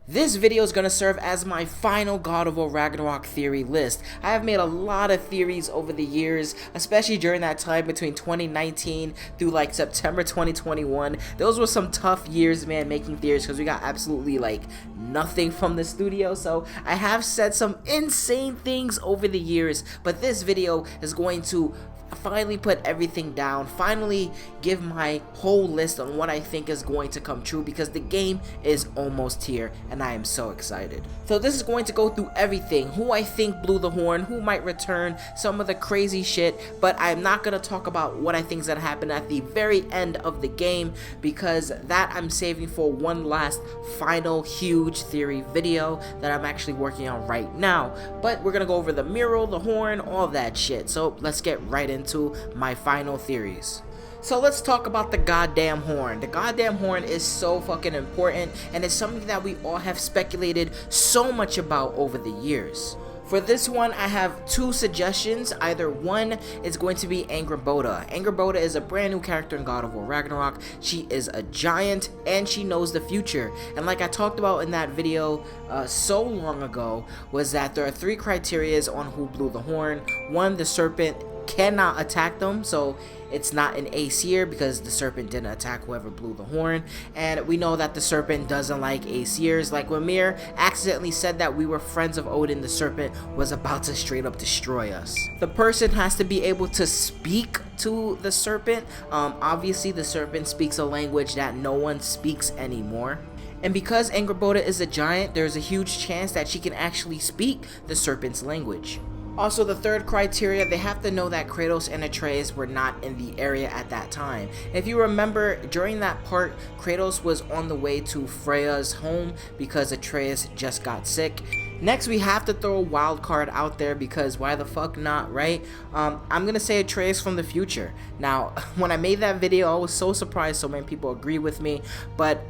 This video is going to serve as my final God of War Ragnarok theory list. I have made a lot of theories over the years, especially during that time between 2019 through like September 2021. Those were some tough years, man, making theories because we got absolutely like nothing from the studio. So I have said some insane things over the years, but this video is going to finally put everything down, finally give my whole list on what I think is going to come true, because the game is almost here and I am so excited. So this is going to go through everything, who I think blew the horn, who might return, some of the crazy shit, but I'm not going to talk about what I think is going to happen at the very end of the game, because that I'm saving for one last final huge theory video that I'm actually working on right now. But we're going to go over the mural, the horn, all that shit. So let's get right into my final theories. So let's talk about the goddamn horn. The goddamn horn is so fucking important, and it's something that we all have speculated so much about over the years. For this one, I have two suggestions. Either one is going to be Angrboda. Angrboda is a brand new character in God of War Ragnarok. She is a giant and she knows the future. And like I talked about in that video so long ago, was that there are three criterias on who blew the horn. One, the serpent cannot attack them, so it's not an Aesir because the serpent didn't attack whoever blew the horn. And we know that the serpent doesn't like Aesirs. Like when Mir accidentally said that we were friends of Odin, the serpent was about to straight up destroy us. The person has to be able to speak to the serpent. Obviously the serpent speaks a language that no one speaks anymore. And because Angrboda is a giant, there's a huge chance that she can actually speak the serpent's language. Also, the third criteria, they have to know that Kratos and Atreus were not in the area at that time. If you remember, during that part, Kratos was on the way to Freya's home because Atreus just got sick. Next, we have to throw a wild card out there because why the fuck not, right? I'm gonna say Atreus from the future. Now, when I made that video, I was so surprised so many people agree with me, but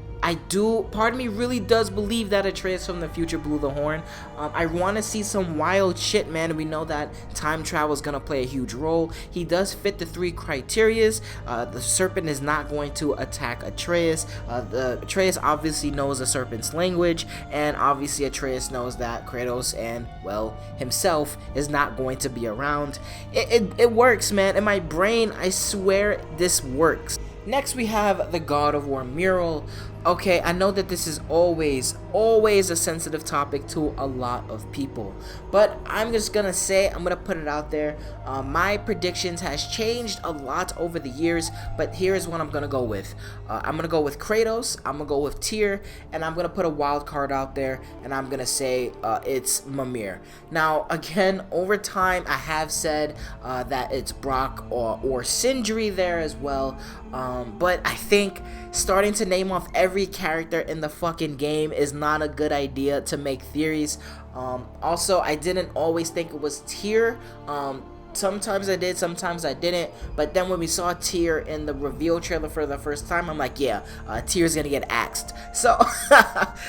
part of me really does believe that Atreus from the future blew the horn. I want to see some wild shit, man. We know that time travel is going to play a huge role. He does fit the three criterias. The serpent is not going to attack Atreus. Atreus obviously knows the serpent's language, and obviously Atreus knows that Kratos and, well, himself is not going to be around. It works, man. In my brain, I swear this works. Next, we have the God of War mural. Okay, I know that this is always a sensitive topic to a lot of people, but I'm just gonna say, I'm gonna put it out there. My predictions has changed a lot over the years, but here's what I'm gonna go with. I'm gonna go with Kratos, I'm gonna go with Tyr, and I'm gonna put a wild card out there, and I'm gonna say it's Mimir. Now, again, over time, I have said that it's Brock or Sindri there as well, but I think starting to name off every character in the fucking game is not a good idea to make theories. Also, I didn't always think it was Tyr. Sometimes I did, sometimes I didn't, but then when we saw Tyr in the reveal trailer for the first time, I'm like, yeah, Tyr's gonna get axed. So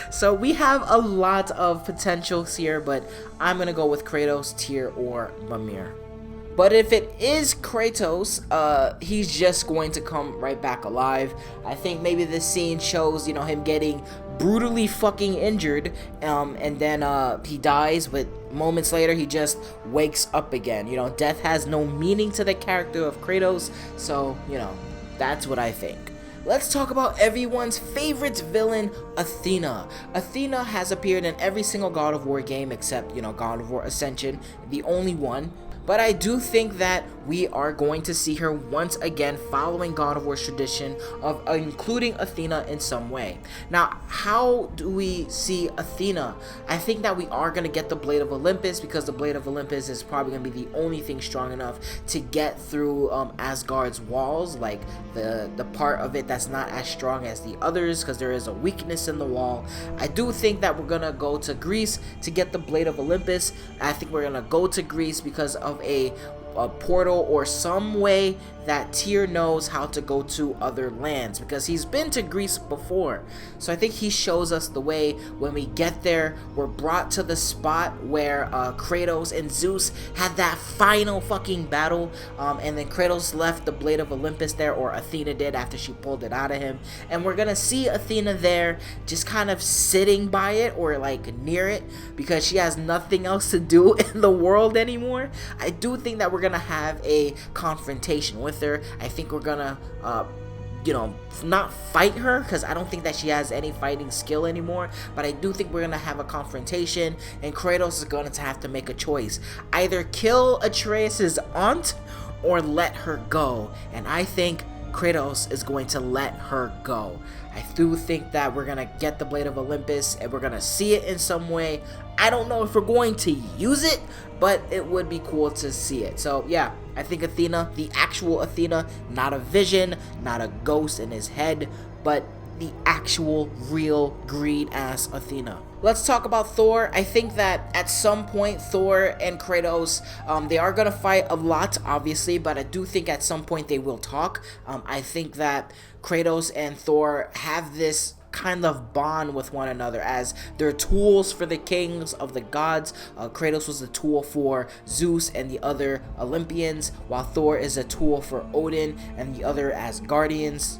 so we have a lot of potentials here, but I'm gonna go with Kratos, Tyr, or Mimir. But if it is Kratos, he's just going to come right back alive. I think maybe this scene shows, you know, him getting brutally fucking injured, and then he dies, but moments later he just wakes up again. You know, death has no meaning to the character of Kratos, so, you know, that's what I think. Let's talk about everyone's favorite villain, Athena. Athena has appeared in every single God of War game except, you know, God of War Ascension, the only one. But I do think that we are going to see her once again following God of War's tradition of including Athena in some way. Now, how do we see Athena? I think that we are going to get the Blade of Olympus, because the Blade of Olympus is probably going to be the only thing strong enough to get through Asgard's walls, like the part of it that's not as strong as the others, because there is a weakness in the wall. I do think that we're going to go to Greece to get the Blade of Olympus. I think we're going to go to Greece because of a a portal or some way that Tyr knows how to go to other lands, because he's been to Greece before. So I think he shows us the way. When we get there, we're brought to the spot where Kratos and Zeus had that final fucking battle, and then Kratos left the Blade of Olympus there, or Athena did after she pulled it out of him, and we're gonna see Athena there just kind of sitting by it or like near it, because she has nothing else to do in the world anymore. I do think that we're gonna have a confrontation with her. I think we're gonna you know, not fight her, because I don't think that she has any fighting skill anymore, but I do think we're gonna have a confrontation, and Kratos is going to have to make a choice: either kill Atreus' aunt or let her go. And I think Kratos is going to let her go. I do think that we're gonna get the Blade of Olympus and we're gonna see it in some way. I don't know if we're going to use it, but it would be cool to see it. So yeah, I think Athena, the actual Athena, not a vision, not a ghost in his head, but the actual real green ass Athena. Let's talk about Thor. I think that at some point Thor and Kratos, they are gonna fight a lot, obviously, but I do think at some point they will talk. I think that Kratos and Thor have this kind of bond with one another, as they're tools for the kings of the gods. Kratos was a tool for Zeus and the other Olympians, while Thor is a tool for Odin and the other Asgardians.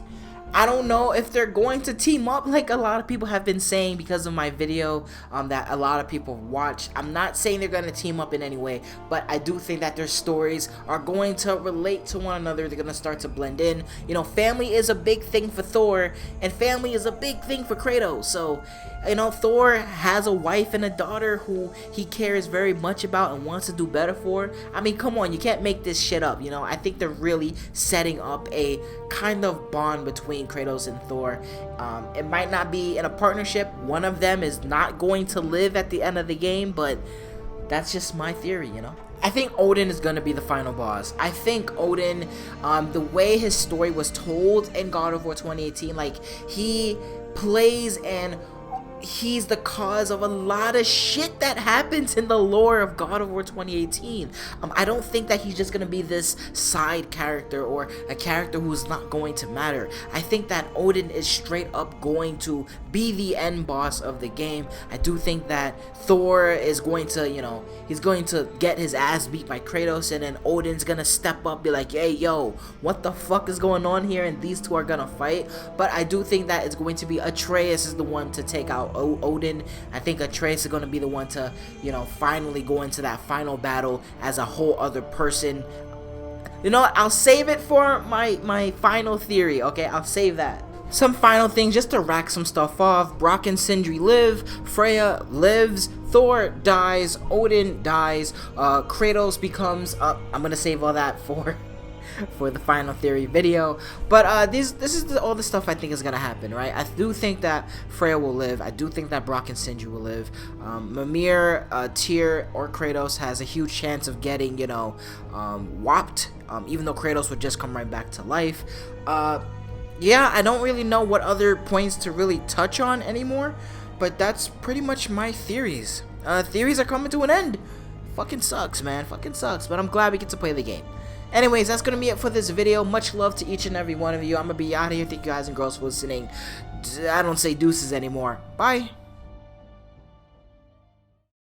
I don't know if they're going to team up like a lot of people have been saying, because of my video that a lot of people watch. I'm not saying they're going to team up in any way, but I do think that their stories are going to relate to one another. They're going to start to blend in. You know, family is a big thing for Thor, and family is a big thing for Kratos. So, you know, Thor has a wife and a daughter who he cares very much about and wants to do better for. I mean, come on, you can't make this shit up, you know. I think they're really setting up a kind of bond between Kratos and Thor. It might not be in a partnership. One of them is not going to live at the end of the game, but that's just my theory, you know. I think Odin is going to be the final boss. I think Odin, the way his story was told in God of War 2018, like, he plays and he's the cause of a lot of shit that happens in the lore of God of War 2018. I don't think that he's just gonna be this side character or a character who's not going to matter. I think that Odin is straight up going to be the end boss of the game. I do think that Thor is going to, you know, he's going to get his ass beat by Kratos, and then Odin's gonna step up, be like, hey, yo, what the fuck is going on here? And these two are gonna fight. But I do think that it's going to be Atreus is the one to take out Odin. I think Atreus is going to be the one to, you know, finally go into that final battle as a whole other person. You know what? I'll save it for my final theory, okay? I'll save that. Some final things just to rack some stuff off. Brock and Sindri live, Freya lives, Thor dies, Odin dies, Kratos becomes, I'm gonna save all that for the final theory video. But this is all the stuff I think is gonna happen, right? I do think that Freya will live. I do think that Brock and Sindri will live. Mimir, Tyr, or Kratos has a huge chance of getting, you know, whopped, even though Kratos would just come right back to life. Yeah, I don't really know what other points to really touch on anymore, but that's pretty much my theories. Theories are coming to an end. Fucking sucks, man. Fucking sucks, but I'm glad we get to play the game. Anyways, that's going to be it for this video. Much love to each and every one of you. I'm going to be out of here. Thank you guys and girls for listening. I don't say deuces anymore. Bye.